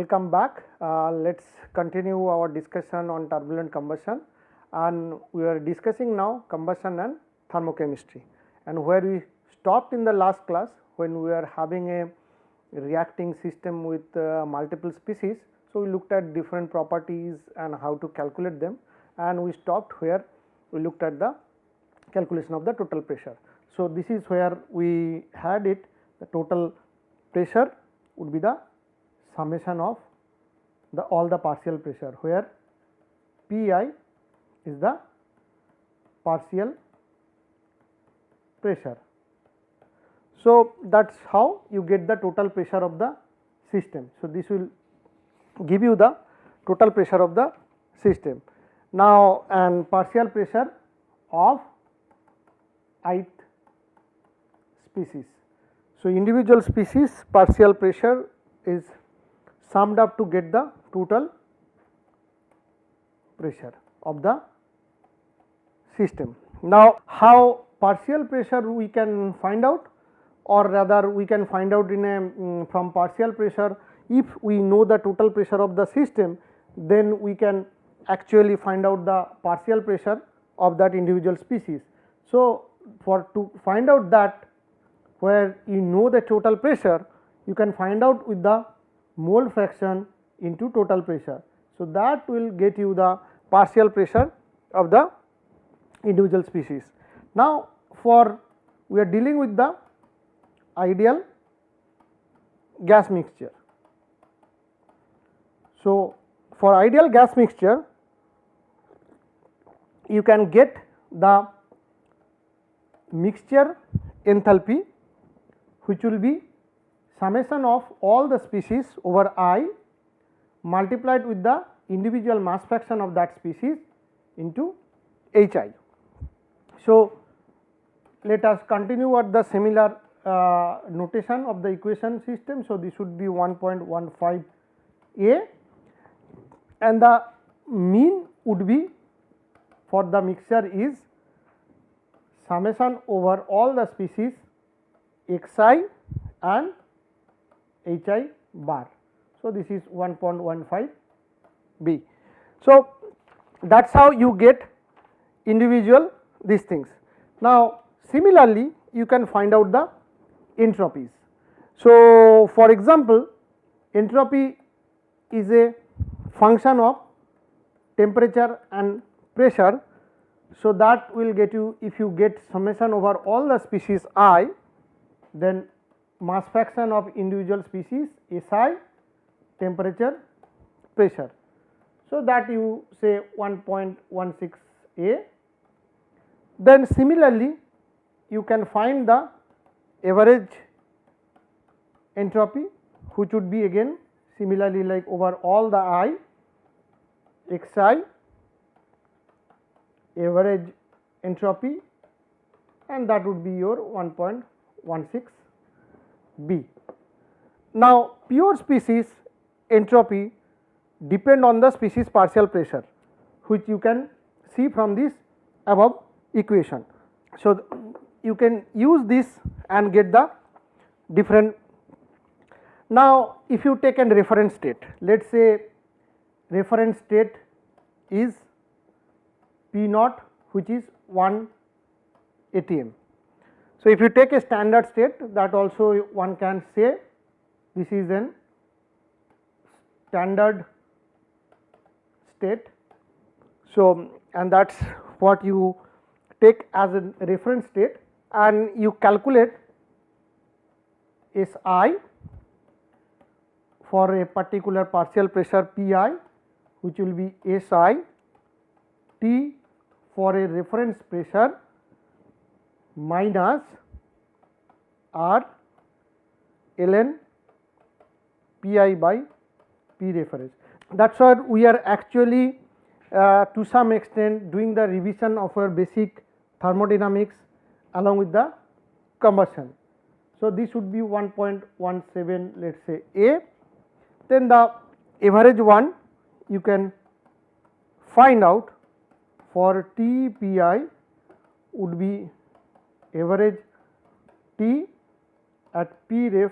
welcome back. Let's continue our discussion on turbulent combustion, and we are discussing now combustion and thermochemistry, and where we stopped in the last class when we are having a reacting system with multiple species. So, we looked at different properties and how to calculate them, and we stopped where we looked at the calculation of the total pressure. So, this is where we had it, the total pressure would be the summation of all the partial pressure, where Pi is the partial pressure. So, that is how you get the total pressure of the system. So, this will give you the total pressure of the system. Now, and partial pressure of ith species. So, individual species partial pressure is summed up to get the total pressure of the system. Now, how partial pressure we can find out, or rather we can find out in a from partial pressure. If we know the total pressure of the system, then we can actually find out the partial pressure of that individual species. So, for to find out that, where you know the total pressure, you can find out with the mole fraction into total pressure. So, that will get you the partial pressure of the individual species. Now, for we are dealing with the ideal gas mixture. So, for ideal gas mixture, you can get the mixture enthalpy, which will be summation of all the species over I multiplied with the individual mass fraction of that species into Hi. So, let us continue at the similar notation of the equation system. So, this would be 1.15 A, and the mean would be for the mixture is summation over all the species Xi and Hi bar. So, this is 1.15 B. So, that is how you get individual these things. Now, similarly, you can find out the entropies. So, for example, entropy is a function of temperature and pressure. So, that will get you, if you get summation over all the species I, then mass fraction of individual species Si, temperature, pressure. So, that you say 1.16 A. Then similarly, you can find the average entropy, which would be again similarly like over all the I, Xi, average entropy, and that would be your 1.16 B. Now, pure species entropy depend on the species partial pressure, which you can see from this above equation. So, you can use this and get the different. Now, if you take a reference state, let us say reference state is P naught, which is 1 atm. So, if you take a standard state, that also one can say this is an standard state. So, and that is what you take as a reference state, and you calculate Si for a particular partial pressure Pi, which will be Si T for a reference pressure minus R ln Pi by P reference. That is what we are actually to some extent doing the revision of our basic thermodynamics along with the combustion. So, this would be 1.17, let us say A. Then the average one you can find out for T Pi would be average T at P ref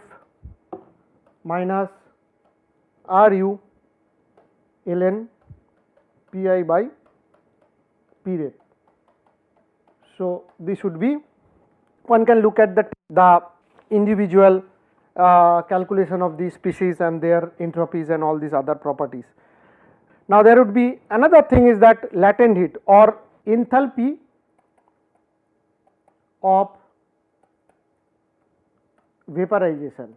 minus RU ln Pi by P rate. So, this should be, one can look at the individual calculation of these species and their entropies and all these other properties. Now, there would be another thing is that latent heat or enthalpy of vaporization.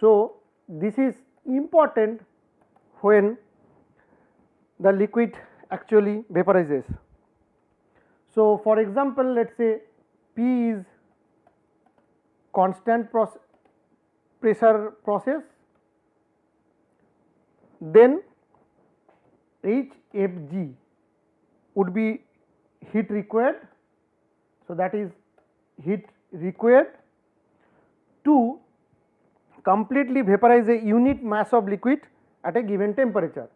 So, this is important when the liquid actually vaporizes. So, for example, let us say P is constant pressure process, then HFG would be heat required. So, that is heat required to completely vaporize a unit mass of liquid at a given temperature.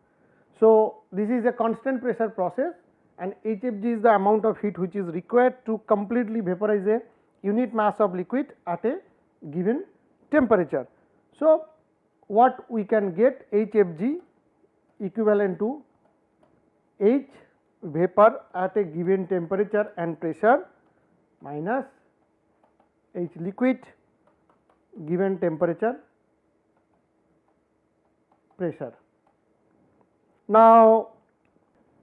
So, this is a constant pressure process and HFG is the amount of heat which is required to completely vaporize a unit mass of liquid at a given temperature. So, what we can get HFG equivalent to H vapor at a given temperature and pressure minus H liquid given temperature pressure. Now,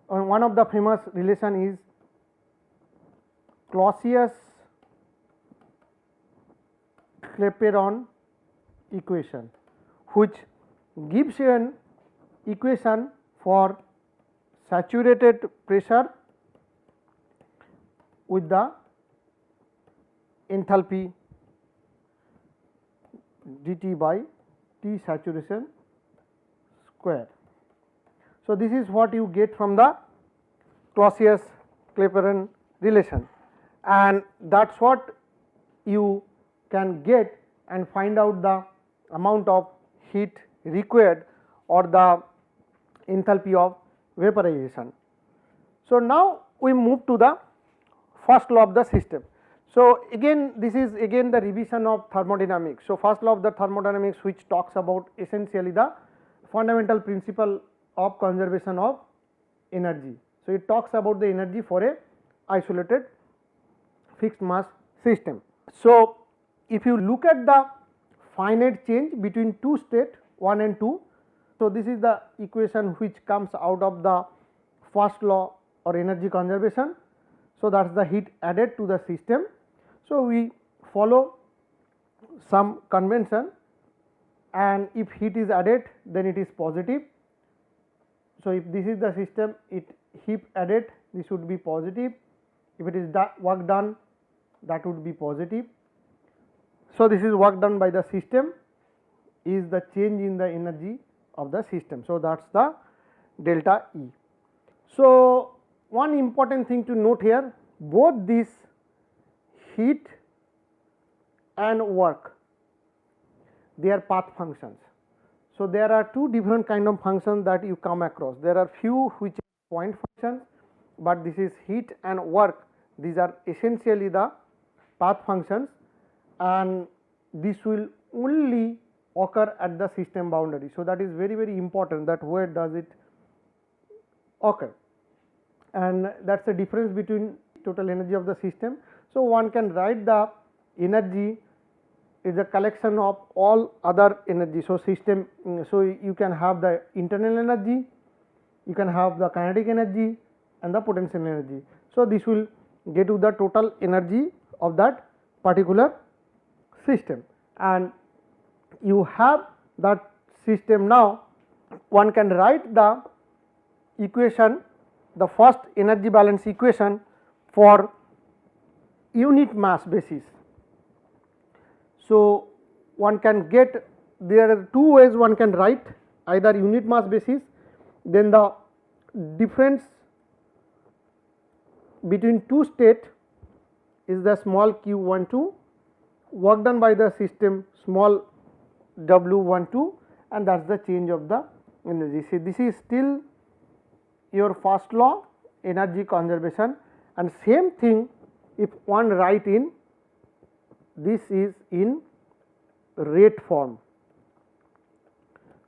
one of the famous relation is Clapeyron equation, which gives you an equation for saturated pressure with the enthalpy dT by T saturation square. So, this is what you get from the Clausius-Clapeyron relation, and that is what you can get and find out the amount of heat required or the enthalpy of vaporization. So, now we move to the first law of the system. So, again this is again the revision of thermodynamics. So, first law of the thermodynamics which talks about essentially the fundamental principle of conservation of energy. So, it talks about the energy for a isolated fixed mass system. So, if you look at the finite change between two states 1 and 2, so this is the equation which comes out of the first law or energy conservation. So, that is the heat added to the system. So, we follow some convention, and if heat is added then it is positive. So, if this is the system, it heat added, this would be positive. If it is work done, that would be positive. So, this is work done by the system is the change in the energy of the system. So, that is the delta E. So, one important thing to note here, both this heat and work, they are path functions. So, there are two different kind of functions that you come across. There are few which are point functions, but this is heat and work, these are essentially the path functions, and this will only occur at the system boundary. So, that is very important, that where does it occur, and that is the difference between total energy of the system. So, one can write the energy is a collection of all other energy. So, system, so you can have the internal energy, you can have the kinetic energy and the potential energy. So, this will get to the total energy of that particular system, and you have that system. Now, one can write the equation, the first energy balance equation for unit mass basis. So, one can get, there are two ways one can write, either unit mass basis, then the difference between two state is the small q12, work done by the system small w12, and that is the change of the energy. See, this is still your first law energy conservation, and same thing if one write in, this is in rate form.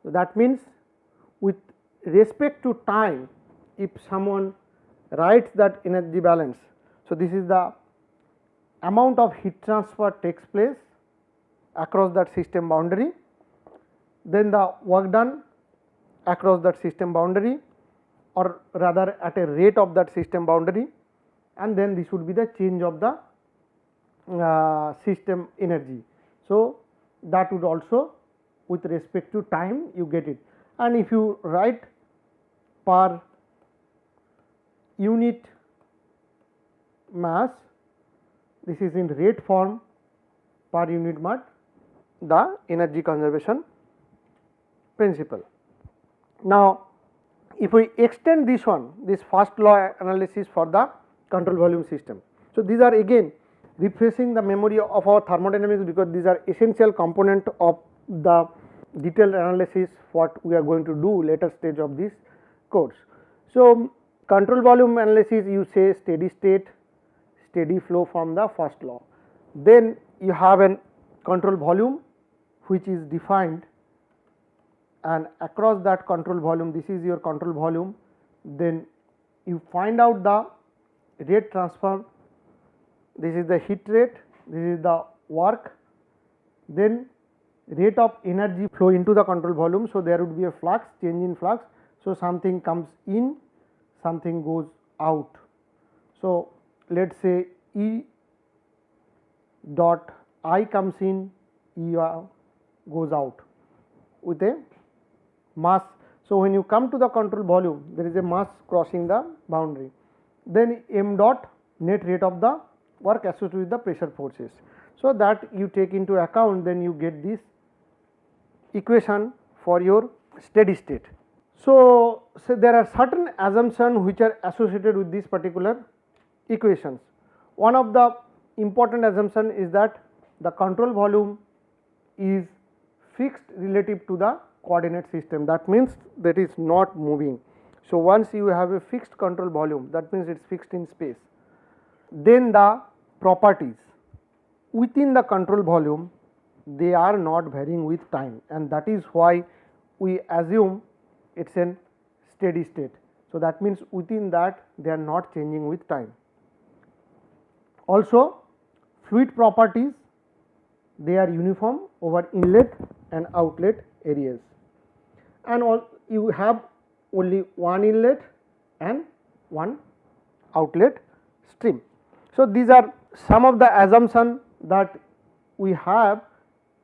So, that means with respect to time, if someone writes that energy balance, so this is the amount of heat transfer takes place across that system boundary, then the work done across that system boundary, or rather at a rate of that system boundary, and then this would be the change of the system energy. So, that would also with respect to time you get it, and if you write per unit mass, this is in rate form per unit mass, the energy conservation principle. Now, if we extend this one, this first law analysis for the control volume system. So, these are again refreshing the memory of our thermodynamics, because these are essential component of the detailed analysis what we are going to do later stage of this course. So, control volume analysis, you say steady state, steady flow from the first law. Then you have an control volume which is defined, and across that control volume, this is your control volume, then you find out the rate transfer, this is the heat rate, this is the work, then rate of energy flow into the control volume. So, there would be a flux, change in flux. So, something comes in, something goes out. So, let us say E dot I comes in, E goes out with a mass. So, when you come to the control volume, there is a mass crossing the boundary, then m dot net rate of the work associated with the pressure forces. So, that you take into account, then you get this equation for your steady state. So, there are certain assumptions which are associated with these particular equations. One of the important assumption is that the control volume is fixed relative to the coordinate system, that means that is not moving. So, once you have a fixed control volume, that means it is fixed in space. Then the properties within the control volume, they are not varying with time, and that is why we assume it is an steady state. So, that means within that they are not changing with time. Also, fluid properties, they are uniform over inlet and outlet areas, and you have only one inlet and one outlet stream. So, these are some of the assumptions that we have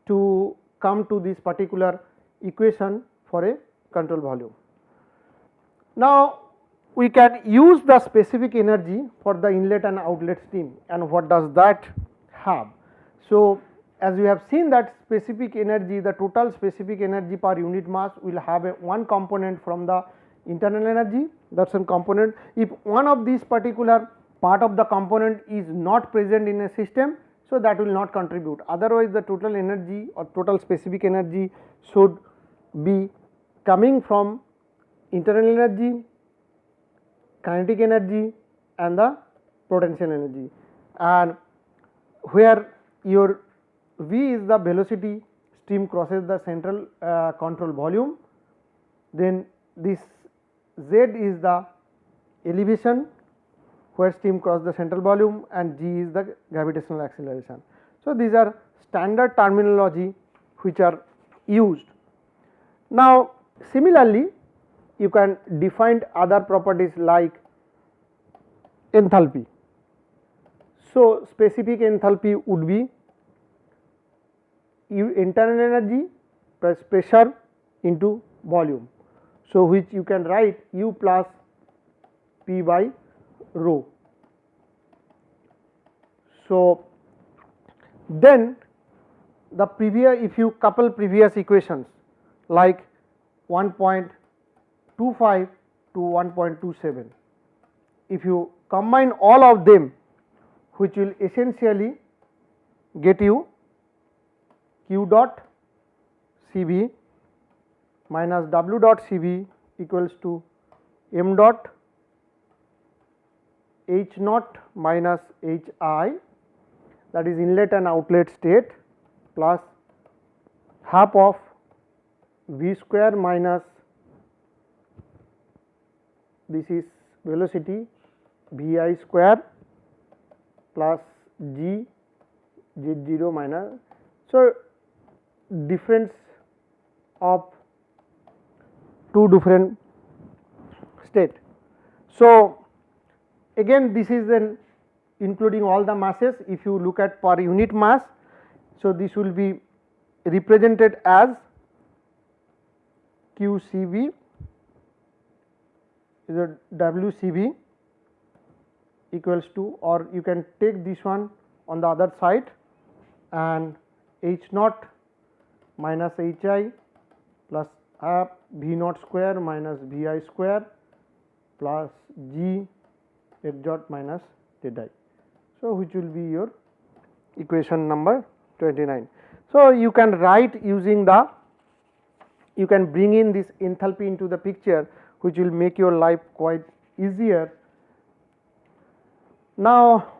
to come to this particular equation for a control volume. Now, we can use the specific energy for the inlet and outlet stream, and what does that have. So, as we have seen that specific energy, the total specific energy per unit mass will have a one component from the internal energy, that is one component. If one of these particular part of the component is not present in a system, so that will not contribute, otherwise the total energy or total specific energy should be coming from internal energy, kinetic energy and the potential energy, and where your V is the velocity stream crosses the central control volume, then this Z is the elevation where stream crosses the central volume, and G is the gravitational acceleration. So, these are standard terminology which are used. Now, similarly, you can define other properties like enthalpy. So, specific enthalpy would be internal energy plus pressure into volume. So, which you can write U plus P by rho. So, then the previous, if you couple previous equations like 1.25 to 1.27, if you combine all of them, which will essentially get you Q dot Cv minus W dot Cv equals to m dot H naught minus Hi, that is inlet and outlet state, plus half of v square minus this is velocity vi square plus g z0 minus. So, difference of two different state. So, again this is an including all the masses. If you look at per unit mass, so this will be represented as QCV is a WCV equals to, or you can take this one on the other side, and H naught minus Hi plus V naught square minus Vi square plus G H dot minus Zi. So, which will be your equation number 29. So, you can write using the, you can bring in this enthalpy into the picture, which will make your life quite easier. Now,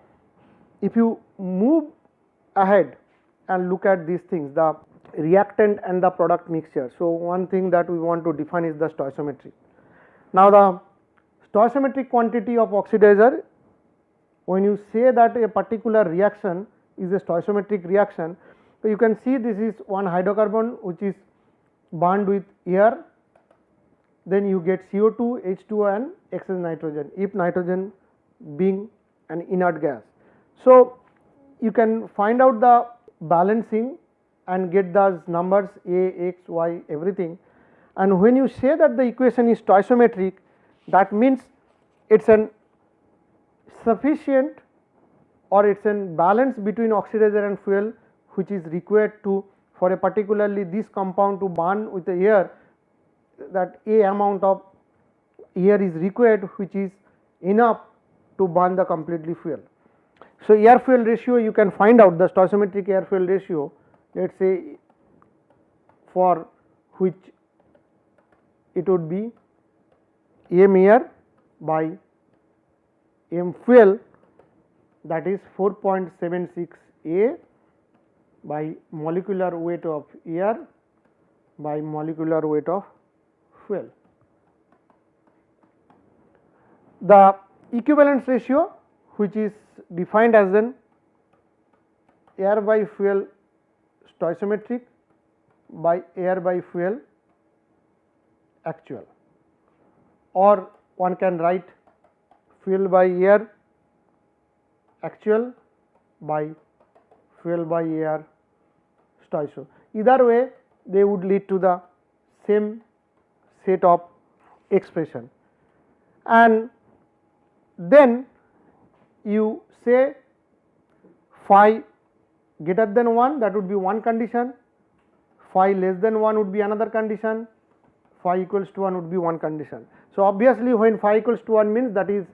if you move ahead and look at these things, the reactant and the product mixture. So, one thing that we want to define is the stoichiometry. Now, the stoichiometric quantity of oxidizer, when you say that a particular reaction is a stoichiometric reaction, so you can see this is one hydrocarbon which is burned with air, then you get CO2, H2O and excess nitrogen, if nitrogen being an inert gas. So, you can find out the balancing and get those numbers A, X, Y, everything, and when you say that the equation is stoichiometric, that means it is an sufficient or it is an balance between oxidizer and fuel which is required to, for a particularly this compound to burn with the air, that A amount of air is required which is enough to burn the completely fuel. So, air fuel ratio you can find out the stoichiometric air fuel ratio, let us say for which it would be m air by m fuel, that is 4.76 A by molecular weight of air by molecular weight of fuel. The equivalence ratio, which is defined as an air by fuel stoichiometric by air by fuel actual, or one can write fuel by air actual by fuel by air stoichio. Either way they would lead to the same set of expression, and then you say phi greater than 1, that would be one condition, phi less than 1 would be another condition, phi equals to 1 would be one condition. So, obviously, when phi equals to 1 means that is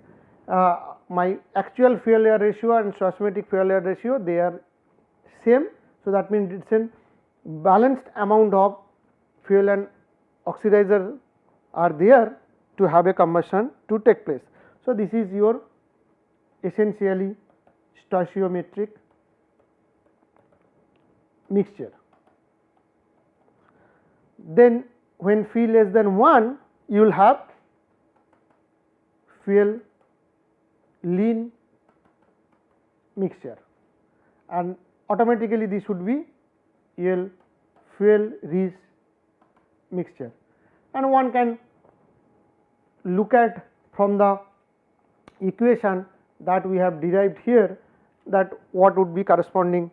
my actual fuel air ratio and stoichiometric fuel air ratio, they are same. So, that means it is a balanced amount of fuel and oxidizer are there to have a combustion to take place. So, this is your essentially stoichiometric mixture. Then when phi less than 1, you will have fuel lean mixture, and automatically this would be fuel rich mixture, and one can look at from the equation that we have derived here that what would be corresponding.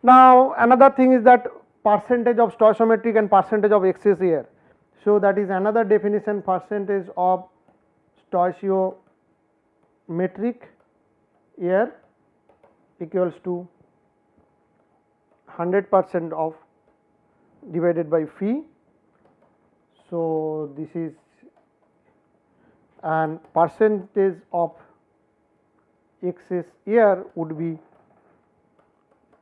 Now, another thing is that percentage of stoichiometric and percentage of excess air. So, that is another definition, percentage of stoichiometric air equals to 100% of divided by phi. So, this is, and percentage of excess air would be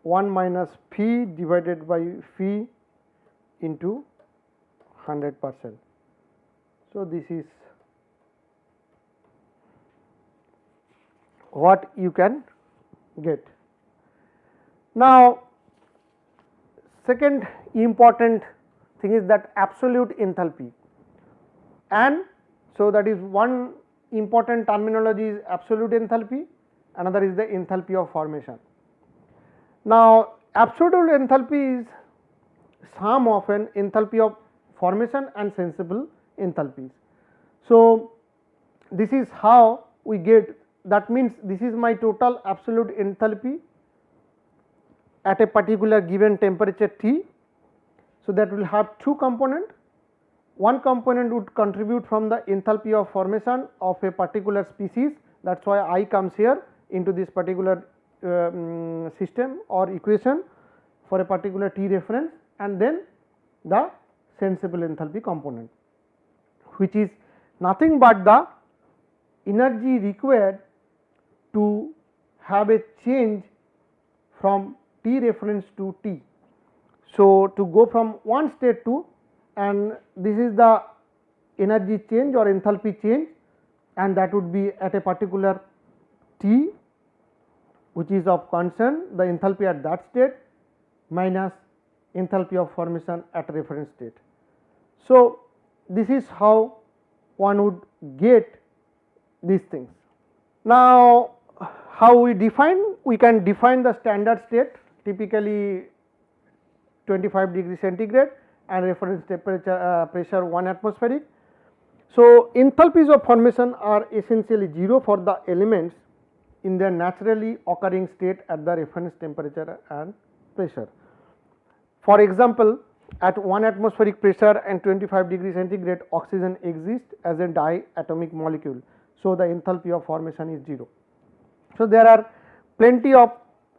1 minus phi divided by phi into 100%. So, this is what you can get. Now, second important thing is that absolute enthalpy, and so that is one important terminology is absolute enthalpy, another is the enthalpy of formation. Now, absolute enthalpy is sum of an enthalpy of formation and sensible enthalpies. So, this is how we get, that means this is my total absolute enthalpy at a particular given temperature T. So, that will have two components. One component would contribute from the enthalpy of formation of a particular species, that is why I comes here into this particular system or equation for a particular T reference, and then the sensible enthalpy component, which is nothing but the energy required to have a change from T reference to T. So, to go from one state to, and this is the energy change or enthalpy change, and that would be at a particular T which is of concern, the enthalpy at that state minus enthalpy of formation at reference state. So, this is how one would get these things. Now, how we define? We can define the standard state, typically 25 degree centigrade and reference temperature pressure 1 atmospheric. So, enthalpies of formation are essentially 0 for the elements in their naturally occurring state at the reference temperature and pressure. For example, at 1 atmospheric pressure and 25 degree centigrade, oxygen exists as a diatomic molecule. So, the enthalpy of formation is 0. So, there are plenty of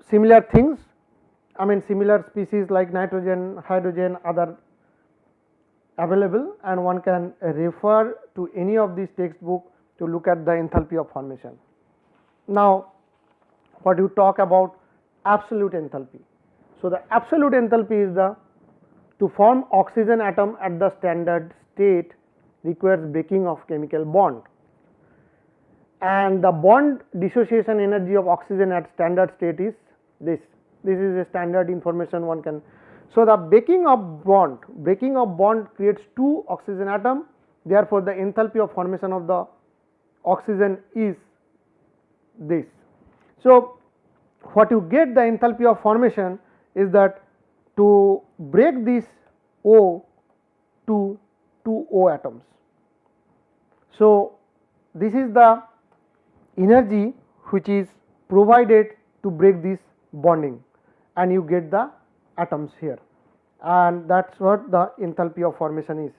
similar things, I mean similar species like nitrogen, hydrogen, other available, and one can refer to any of these textbook to look at the enthalpy of formation. Now, what you talk about absolute enthalpy. So, the absolute enthalpy is the, to form oxygen atom at the standard state requires breaking of chemical bond, and the bond dissociation energy of oxygen at standard state is this. This is a standard information one can. So, the breaking of bond creates two oxygen atom, therefore, the enthalpy of formation of the oxygen is this. So, what you get the enthalpy of formation is that to break this O to two O atoms. So, this is the energy which is provided to break this bonding, and you get the atoms here, and that is what the enthalpy of formation is.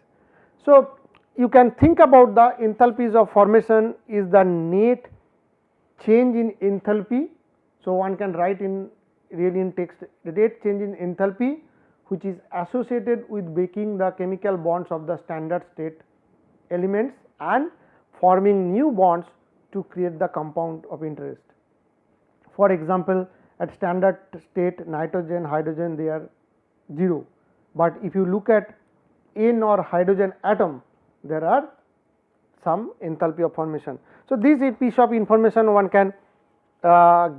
So, you can think about the enthalpies of formation is the net change in enthalpy. So, one can write in really in text the net change in enthalpy which is associated with breaking the chemical bonds of the standard state elements and forming new bonds to create the compound of interest. For example, at standard state nitrogen, hydrogen they are 0, but if you look at N or hydrogen atom there are some enthalpy of formation. So, this piece of information one can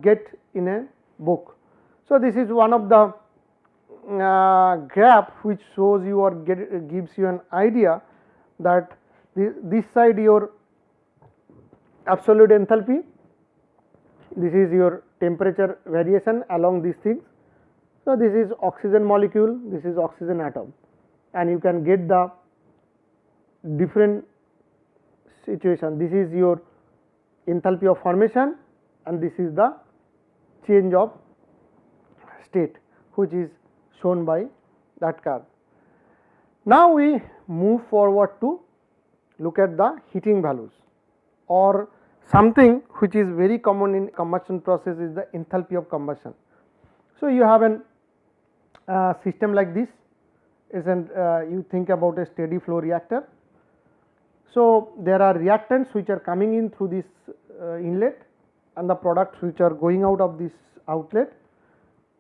get in a book. So, this is one of the graph which shows you or gives you an idea that this side your absolute enthalpy, this is your temperature variation along these things. So, this is oxygen molecule, this is oxygen atom, and you can get the different situation. This is your enthalpy of formation and this is the change of state which is shown by that curve. Now, we move forward to look at the heating values, or something which is very common in combustion process is the enthalpy of combustion. So, you have an system like this, isn't you think about a steady flow reactor. So, there are reactants which are coming in through this inlet and the products which are going out of this outlet,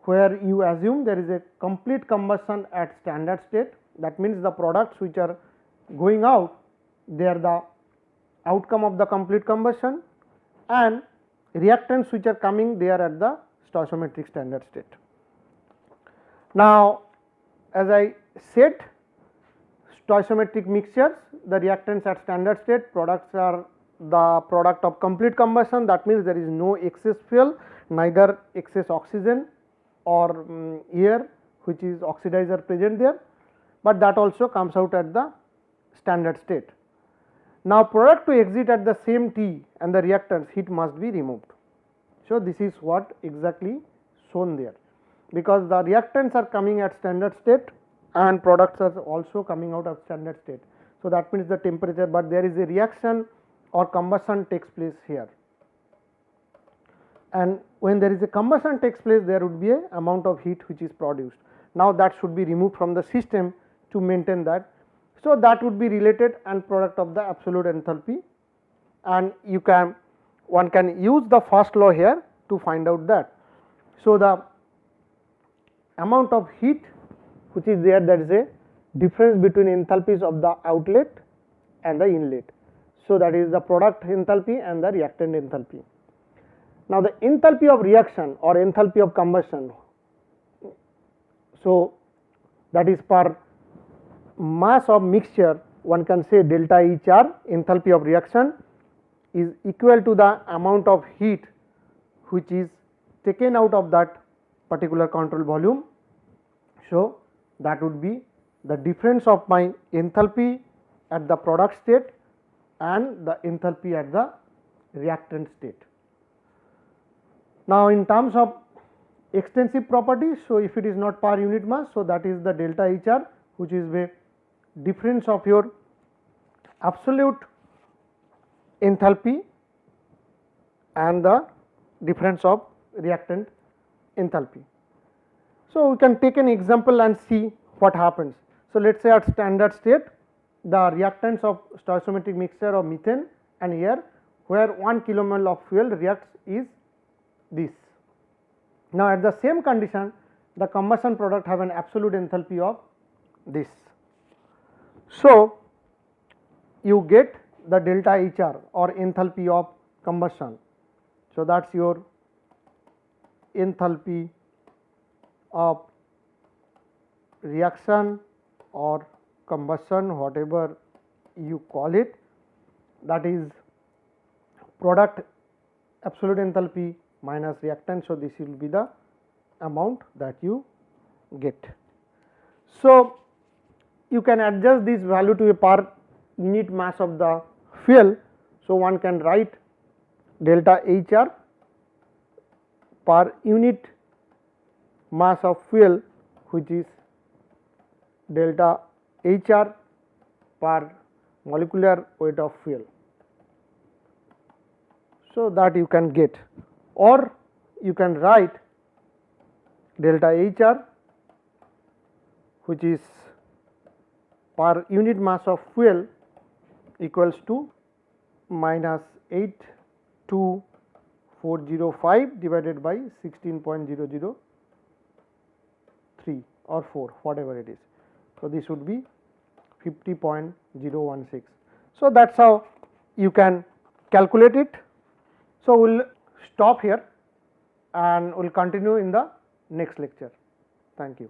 where you assume there is a complete combustion at standard state. That means, the products which are going out, they are the outcome of the complete combustion, and reactants which are coming, they are at the stoichiometric standard state. Now, as I said, stoichiometric mixtures, the reactants at standard state, products are the product of complete combustion, that means there is no excess fuel, neither excess oxygen or air which is oxidizer present there, but that also comes out at the standard state. Now, product to exit at the same T and the reactants, heat must be removed. So, this is what exactly shown there, because the reactants are coming at standard state and products are also coming out of standard state. So, that means the temperature, but there is a reaction or combustion takes place here, and when there is a combustion takes place, there would be a amount of heat which is produced. Now, that should be removed from the system to maintain that. So, that would be related and product of the absolute enthalpy, and one can use the first law here to find out that. So, the amount of heat which is there, that is a difference between enthalpies of the outlet and the inlet. So, that is the product enthalpy and the reactant enthalpy. Now, the enthalpy of reaction or enthalpy of combustion, so that is per mass of mixture, one can say delta HR, enthalpy of reaction, is equal to the amount of heat which is taken out of that particular control volume. So, that would be the difference of my enthalpy at the product state and the enthalpy at the reactant state. Now, in terms of extensive properties, so if it is not per unit mass, so that is the delta HR, which is the difference of your absolute enthalpy and the difference of reactant enthalpy. So, we can take an example and see what happens. So, let us say at standard state, the reactants of stoichiometric mixture of methane and air, where 1 kilomole of fuel reacts is this. Now, at the same condition, the combustion product have an absolute enthalpy of this. So, you get the delta HR or enthalpy of combustion. So, that is your enthalpy of reaction or combustion, whatever you call it, that is product absolute enthalpy minus reactant. So, this will be the amount that you get. So, you can adjust this value to a per unit mass of the fuel. So, one can write delta HR per unit mass of fuel, which is delta HR per molecular weight of fuel. So, that you can get, or you can write delta HR, which is per unit mass of fuel equals to minus 82405 divided by 16.003 or 4, whatever it is. So, this would be 50.016. So, that is how you can calculate it. So, we will stop here and we will continue in the next lecture. Thank you.